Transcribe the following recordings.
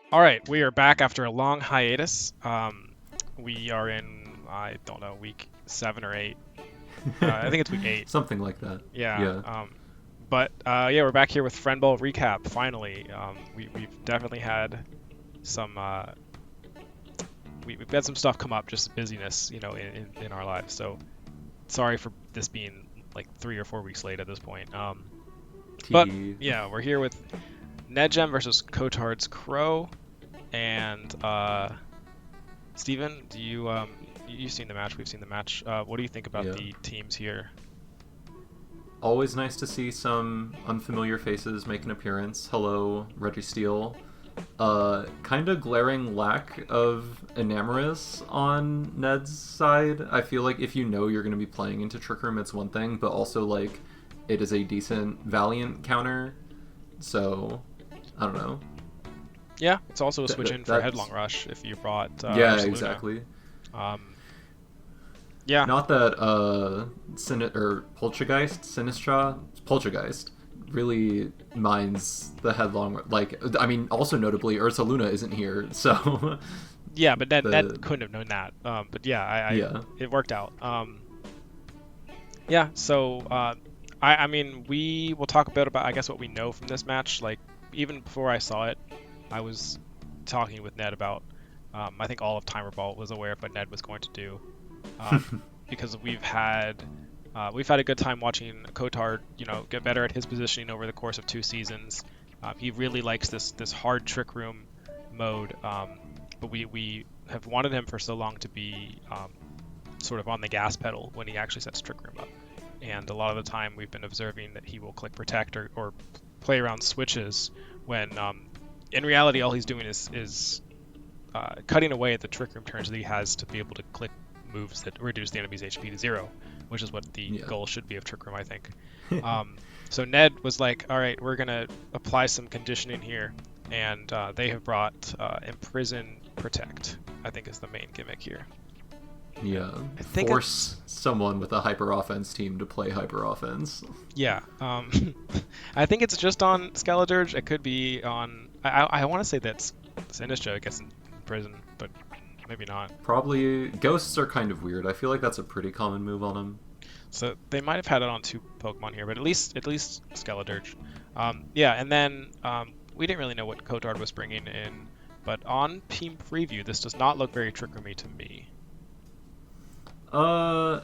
All right, we are back after a long hiatus. We are in, I don't know, week 7 or 8. I think it's week 8. Something like that. Yeah. Yeah. But we're back here with Friend Bowl recap. Finally, we've definitely had some we've had some stuff come up, just busyness, in our lives. So sorry for this being like 3 or 4 weeks late at this point. But TDD. yeah, we're here with nedjem versus Cotard's Crow, and Steven, do you've seen the match? We've seen the match. What do you think about Yeah. the teams here? Always nice to see some unfamiliar faces make an appearance. Hello, Reggie Steele. Kind of glaring lack of Enamorus on Ned's side. I feel like if you know you're going to be playing into Trick Room, it's one thing, but also, like, it is a decent Valiant counter. So, I don't know. Yeah, it's also a switch in for That's Headlong Rush if you brought yeah, Ursaluna. exactly. Um, yeah, Not that Poltergeist really minds the headlong. Like, I mean, also notably, Ursaluna isn't here, so yeah, but Ned the couldn't have known that. But yeah, I yeah, it worked out. Yeah, so I mean we will talk a bit about I guess what we know from this match. Like even before I saw it, I was talking with Ned about. I think all of Timer Ball was aware of what Ned was going to do, because we've had a good time watching Cotard, get better at his positioning over the course of 2 seasons. He really likes this hard trick room mode, but we have wanted him for so long to be sort of on the gas pedal when he actually sets trick room up. And a lot of the time we've been observing that he will click protect or play around switches when in reality all he's doing is cutting away at the trick room turns that he has to be able to click moves that reduce the enemy's HP to 0, which is what the yeah. goal should be of trick room, I think. So Ned was like, all right, we're going to apply some conditioning here, and they have brought Imprison Protect, I think is the main gimmick here. Yeah, I think force someone with a hyper offense team to play hyper offense. yeah, I think it's just on Skeledirge. It could be on, I want to say that's Sinistra gets in prison, but maybe not. Probably ghosts are kind of weird. I feel like that's a pretty common move on him. So they might have had it on 2 Pokemon here, but at least Skeledirge. Yeah, and then we didn't really know what Cotard was bringing in, but on team preview, this does not look very Trick Roomy to me.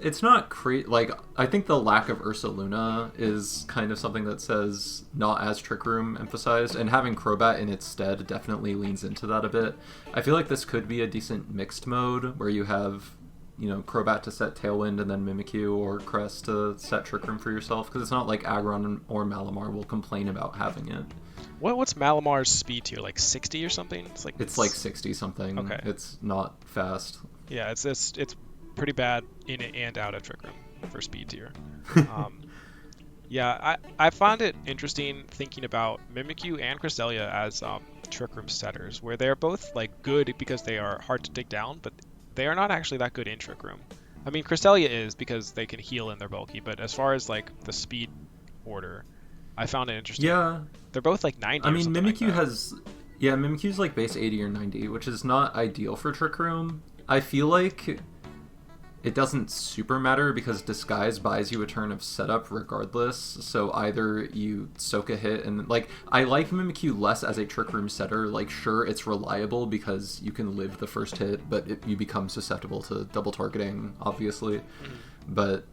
It's not like, I think the lack of Ursaluna is kind of something that says not as Trick Room emphasized, and having Crobat in its stead definitely leans into that a bit. I feel like this could be a decent mixed mode where you have, Crobat to set Tailwind and then Mimikyu, or Crest to set Trick Room for yourself, because it's not like Aggron or Malamar will complain about having it. What's Malamar's speed tier, like 60 or something? It's like 60 something. Okay. It's not fast. Yeah, it's pretty bad in and out of Trick Room for speed tier. Yeah, I found it interesting thinking about Mimikyu and Cresselia as Trick Room setters, where they're both like good because they are hard to take down, but they are not actually that good in Trick Room. I mean, Cresselia is because they can heal and they're bulky, but as far as like the speed order, I found it interesting. Yeah, They're both like 90 I or mean, something like that. Mimikyu's like base 80 or 90, which is not ideal for Trick Room. I feel like it doesn't super matter because Disguise buys you a turn of setup regardless, so either you soak a hit and, like, I like Mimikyu less as a Trick Room setter. Like, sure, it's reliable because you can live the first hit, but you become susceptible to double targeting, obviously. But,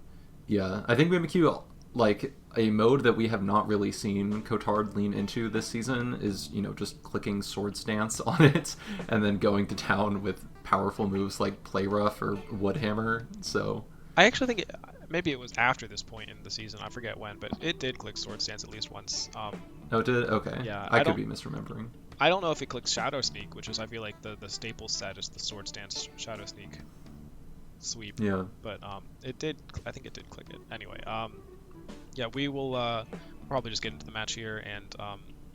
yeah, I think Mimikyu, like, a mode that we have not really seen Cotard lean into this season is, just clicking Swords Dance on it and then going to town with powerful moves like Play Rough or Woodhammer. So I actually think maybe it was after this point in the season. I forget when, but it did click Sword Stance at least once. oh, it did? Okay. Yeah, I could be misremembering. I don't know if it clicks Shadow Sneak, which is I feel like the staple set is the Sword Stance Shadow Sneak sweep. Yeah. But it did. I think it did click it. Anyway, yeah, we will probably just get into the match here, and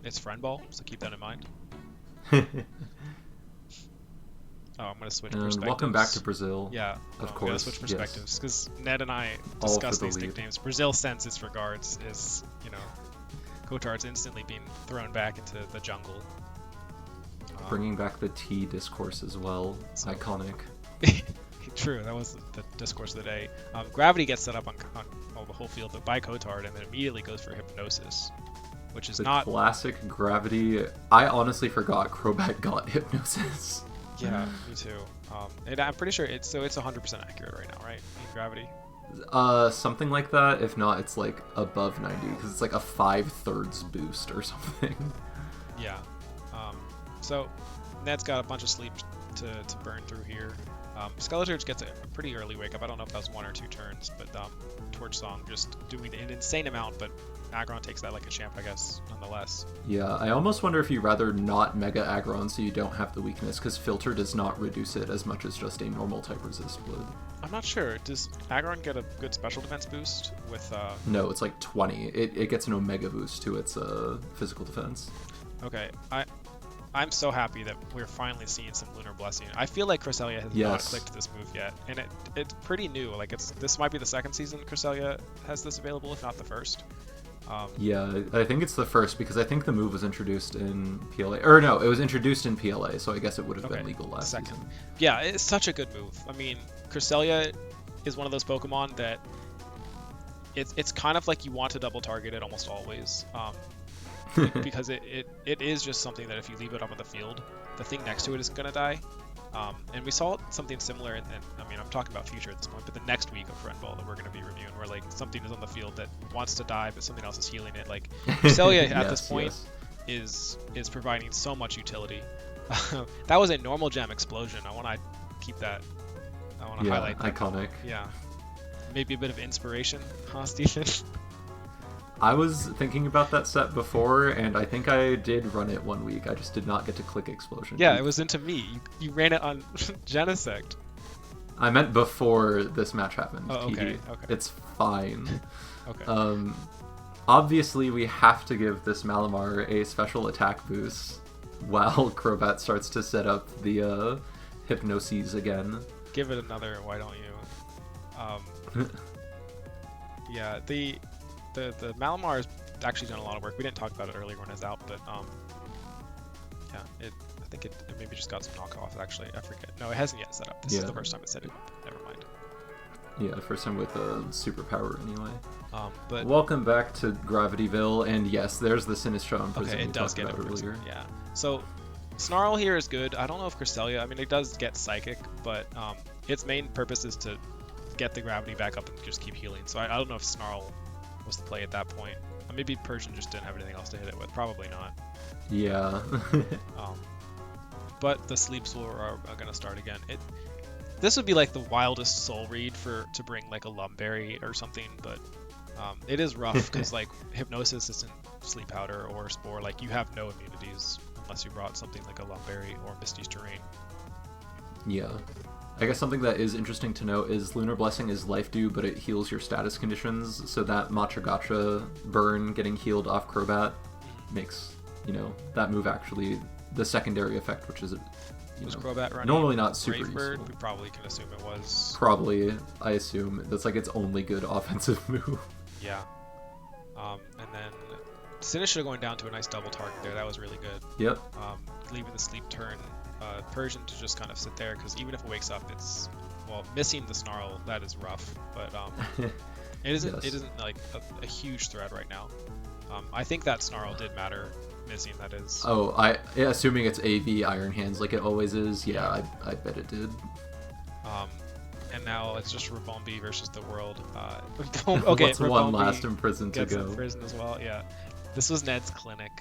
it's Friend Ball, so keep that in mind. Oh, I'm gonna switch perspectives. Welcome back to Brazil. Yeah, of I'm course. gonna switch perspectives because Ned and I All discussed for the these lead. nicknames. Brazil sends its regards is, Cotard's instantly being thrown back into the jungle. Bringing back the tea discourse as well. So- Iconic. True, that was the discourse of the day. Gravity gets set up on the whole field, but by cotard, and then immediately goes for hypnosis, which is The not. classic gravity. I honestly forgot Crobat got hypnosis. Yeah, me too. And I'm pretty sure it's 100% accurate right now, right? In gravity. Something like that. If not, it's like above 90 because it's like a 5/3 boost or something. Yeah. So Ned's got a bunch of sleep to burn through here. Skeleturge gets a pretty early wake up. I don't know if that was 1 or 2 turns, but Torch Song just doing an insane amount, but Aggron takes that like a champ, I guess, nonetheless. Yeah, I almost wonder if you'd rather not Mega Aggron so you don't have the weakness, because Filter does not reduce it as much as just a normal type resist would. I'm not sure. Does Aggron get a good special defense boost with... No, it's like 20. It gets an Omega boost to its physical defense. Okay, I'm so happy that we're finally seeing some Lunar Blessing. I feel like Cresselia has not Yes. clicked this move yet, and it's pretty new. Like this might be the second season Cresselia has this available, if not the first. Yeah, I think it's the first because I think the move was introduced in PLA. Or no, it was introduced in PLA, so I guess it would have been legal last second. season. Yeah, it's such a good move. I mean, Cresselia is one of those Pokemon that it's kind of like you want to double target it almost always. Because it is just something that if you leave it up on the field, the thing next to it is going to die. And we saw something similar, and I mean, I'm talking about future at this point, but the next week of Friend Ball that we're going to be reviewing, where like something is on the field that wants to die, but something else is healing it. Like Cresselia at this point is providing so much utility. That was a normal gem explosion. I want to keep that. I want to highlight that. Iconic. Yeah. Maybe a bit of inspiration, huh, Stephen? I was thinking about that set before, and I think I did run it one week. I just did not get to click Explosion. Yeah, it was into me. You ran it on Genesect. I meant before this match happened. Oh, okay, TD. okay. It's fine. Okay. Obviously, we have to give this Malamar a special attack boost while Crobat starts to set up the hypnoses again. Give it another, why don't you? Yeah, the Malamar has actually done a lot of work. We didn't talk about it earlier when it was out, but yeah, I think it maybe just got some knockoff. Actually, I forget. No, it hasn't yet set up. This is the first time it set it up. Never mind. Yeah, first time with a superpower anyway. But welcome back to Gravityville, and yes, there's the Sinistron prison okay, it we does talked get about a earlier. Yeah. So Snarl here is good. I don't know if Cresselia. I mean, it does get Psychic, but its main purpose is to get the gravity back up and just keep healing. So I don't know if Snarl was the play at that point. Maybe Persian just didn't have anything else to hit it with. Probably not. Yeah. But the sleeps are going to start again. This would be like the wildest soul read to bring like a Lumberry or something, but it is rough because like Hypnosis isn't Sleep Powder or Spore. Like you have no immunities unless you brought something like a Lumberry or Misty's Terrain. Yeah. I guess something that is interesting to note is Lunar Blessing is life dew, but it heals your status conditions, so that Matcha Gotcha burn getting healed off Crobat makes, that move actually the secondary effect, which is, Was Crobat running normally not super Brave Bird? useful. We probably can assume it was. Probably, I assume. That's like its only good offensive move. Yeah. And then Sinistra going down to a nice double target there. That was really good. Yep. Leaving the sleep turn. Persian to just kind of sit there, because even if it wakes up, it's missing the Snarl. That is rough, but it isn't. Yes. It isn't like a huge threat right now. I think that Snarl did matter missing. That is. Oh, assuming it's AV Iron Hands like it always is. Yeah, I bet it did. And now it's just Rabombi versus the world. Okay, What's one last imprisoned to gets go? in prison as well. Yeah, this was Ned's clinic.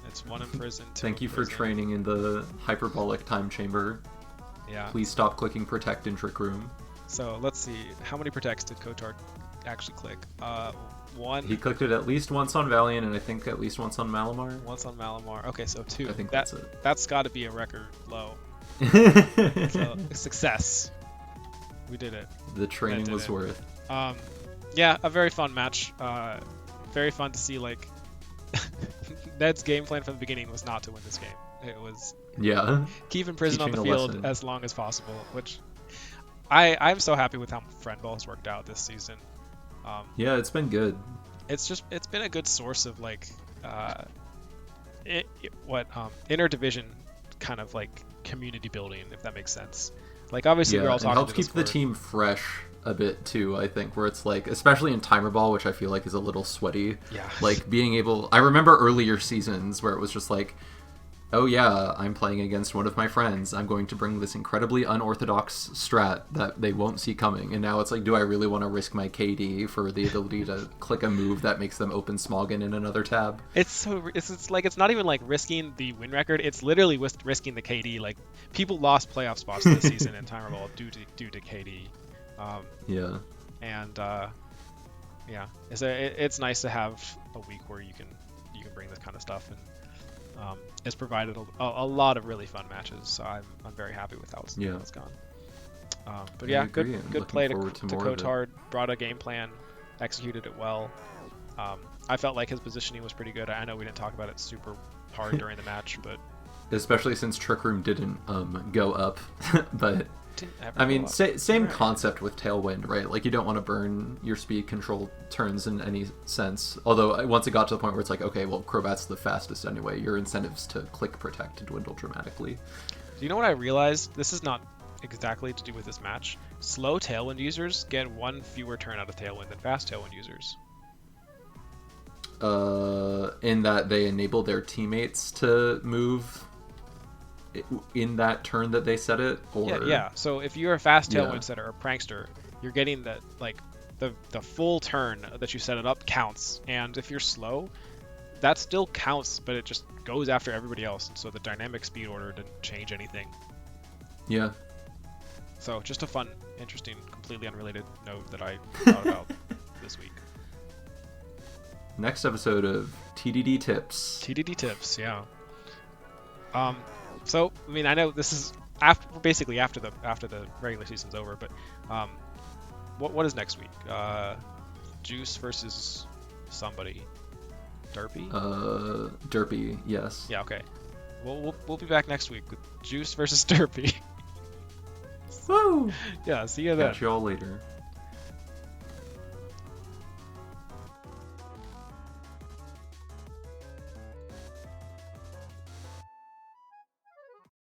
It's one in prison. Thank you for training in the hyperbolic time chamber. Yeah. Please stop clicking protect in Trick Room. So let's see. How many protects did Cotard actually click? One. He clicked it at least once on Valiant, and I think at least once on Malamar. Once on Malamar. Okay, so 2. I think that's it. That's got to be a record low. So success. We did it. The training was worth. Yeah, a very fun match. Very fun to see, like, Ned's game plan from the beginning was not to win this game. It was keep in prison on the field as long as possible, which I'm so happy with how Friend Ball has worked out this season. Yeah, it's been good. It's been a good source of like what interdivision kind of like community building, if that makes sense. Like obviously we're Yeah, all and talking helps to keep the Discord. team fresh a bit too, I think, where it's like, especially in timer ball, which I feel like is a little sweaty, Yeah. like being able, I remember earlier seasons where it was just like, oh yeah, I'm playing against one of my friends, I'm going to bring this incredibly unorthodox strat that they won't see coming, and now it's like, do I really want to risk my KD for the ability to click a move that makes them open Smoggin in another tab? It's like it's not even like risking the win record. It's literally risking the KD. Like people lost playoff spots this season in timer ball due to KD. Um, Yeah. and yeah, it's nice to have a week where you can bring this kind of stuff, and it's provided a lot of really fun matches. So I'm very happy with how it's gone. But I yeah, agree. I'm good looking play forward to to more of it. cotard. Brought a game plan, executed it well. I felt like his positioning was pretty good. I know we didn't talk about it super hard during the match, but Especially since Trick Room didn't go up, but didn't ever I go mean, up. same Right. concept with Tailwind, right? Like, you don't want to burn your speed control turns in any sense. Although, once it got to the point where it's like, okay, well, Crobat's the fastest anyway, your incentives to click protect dwindle dramatically. Do you know what I realized? This is not exactly to do with this match. Slow Tailwind users get one fewer turn out of Tailwind than fast Tailwind users. In that they enable their teammates to move in that turn that they set it, or Yeah. So if you're a fast Tailwind Yeah. setter or prankster, you're getting that like the full turn that you set it up counts, and if you're slow, that still counts, but it just goes after everybody else, and so the dynamic speed order didn't change anything. Yeah. So just a fun, interesting, completely unrelated note that I thought about this week. Next episode of TDD Tips. TDD tips, yeah. So I mean, I know this is basically after the regular season's over, but what is next week? Juice versus somebody. Derpy? Derpy, yes. Yeah, okay. We'll be back next week with Juice versus Derpy. Woo! Yeah, see you then. Catch you all later.